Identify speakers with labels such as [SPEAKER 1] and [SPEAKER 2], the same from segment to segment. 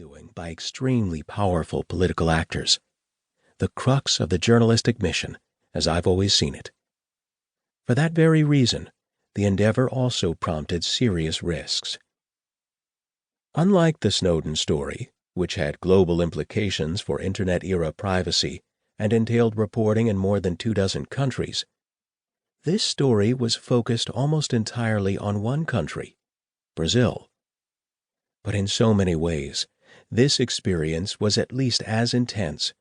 [SPEAKER 1] wrongdoing by extremely powerful political actors, the crux of the journalistic mission, as I've always seen it. For that very reason, the endeavor also prompted serious risks. Unlike the Snowden story, which had global implications for Internet-era privacy and entailed reporting in more than 24 countries, this story was focused almost entirely on one country, Brazil. But in so many ways, this experience was at least as intense,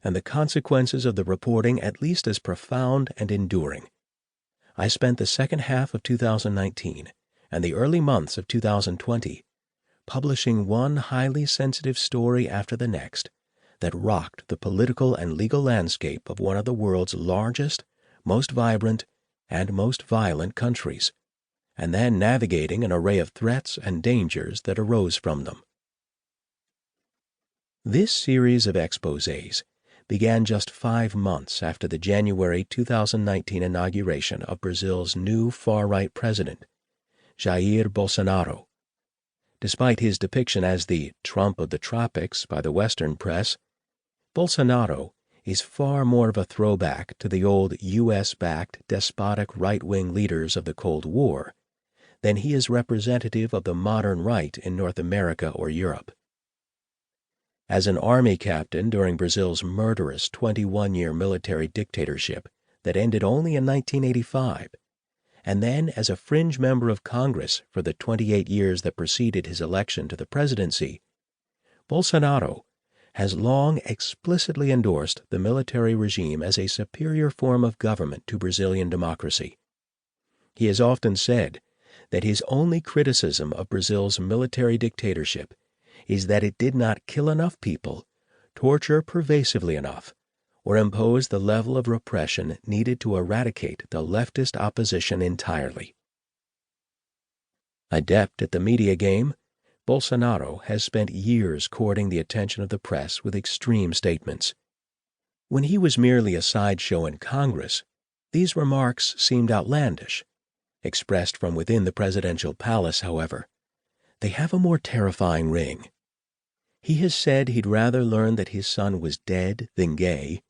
[SPEAKER 1] and the consequences of the reporting at least as profound and enduring. I spent the second half of 2019 and the early months of 2020 publishing one highly sensitive story after the next that rocked the political and legal landscape of one of the world's largest, most vibrant, and most violent countries, and then navigating an array of threats and dangers that arose from them. This series of exposés began just 5 months after the January 2019 inauguration of Brazil's new far-right president, Jair Bolsonaro. Despite his depiction as the Trump of the tropics by the Western press, Bolsonaro is far more of a throwback to the old U.S.-backed despotic right-wing leaders of the Cold War than he is representative of the modern right in North America or Europe. As an army captain during Brazil's murderous 21-year military dictatorship that ended only in 1985, and then as a fringe member of Congress for the 28 years that preceded his election to the presidency, Bolsonaro has long explicitly endorsed the military regime as a superior form of government to Brazilian democracy. He has often said that his only criticism of Brazil's military dictatorship is that it did not kill enough people, torture pervasively enough, or impose the level of repression needed to eradicate the leftist opposition entirely. Adept at the media game, Bolsonaro has spent years courting the attention of the press with extreme statements. When he was merely a sideshow in Congress, these remarks seemed outlandish. Expressed from within the presidential palace, however, they have a more terrifying ring. He has said he'd rather learn that his son was dead than gay,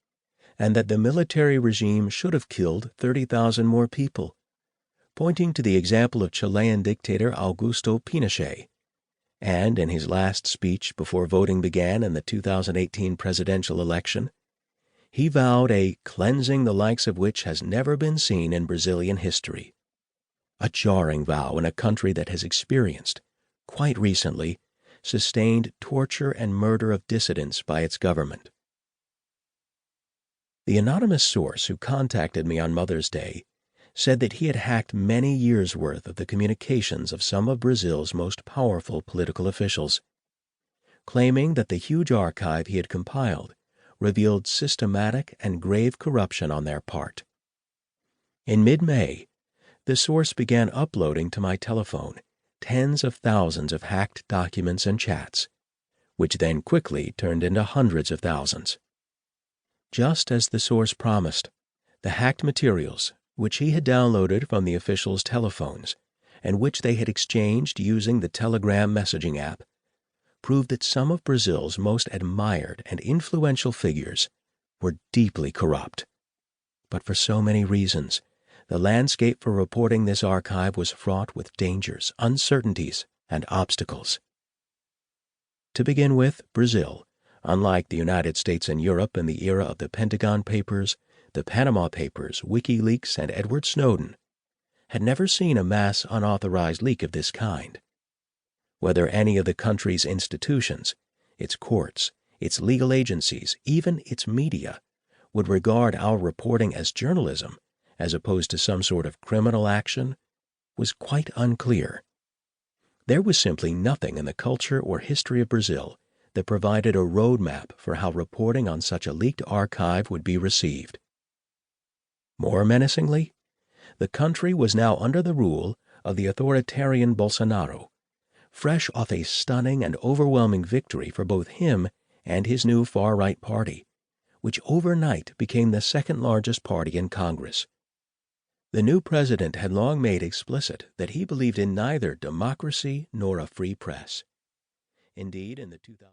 [SPEAKER 1] and that the military regime should have killed 30,000 more people, pointing to the example of Chilean dictator Augusto Pinochet. And in his last speech before voting began in the 2018 presidential election, he vowed a cleansing the likes of which has never been seen in Brazilian history. A jarring vow in a country that has experienced, quite recently, sustained torture and murder of dissidents by its government. The anonymous source who contacted me on Mother's Day said that he had hacked many years' worth of the communications of some of Brazil's most powerful political officials, claiming that the huge archive he had compiled revealed systematic and grave corruption on their part. In mid-May, the source began uploading to my telephone tens of thousands of hacked documents and chats, which then quickly turned into hundreds of thousands. Just as the source promised, the hacked materials, which he had downloaded from the officials' telephones and which they had exchanged using the Telegram messaging app, proved that some of Brazil's most admired and influential figures were deeply corrupt. But for so many reasons, the landscape for reporting this archive was fraught with dangers, uncertainties, and obstacles. To begin with, Brazil, unlike the United States and Europe in the era of the Pentagon Papers, the Panama Papers, WikiLeaks, and Edward Snowden, had never seen a mass unauthorized leak of this kind. Whether any of the country's institutions, its courts, its legal agencies, even its media, would regard our reporting as journalism as opposed to some sort of criminal action, was quite unclear. There was simply nothing in the culture or history of Brazil that provided a roadmap for how reporting on such a leaked archive would be received. More menacingly, the country was now under the rule of the authoritarian Bolsonaro, fresh off a stunning and overwhelming victory for both him and his new far-right party, which overnight became the second largest party in Congress. The new president had long made explicit that he believed in neither democracy nor a free press. Indeed, in the 2000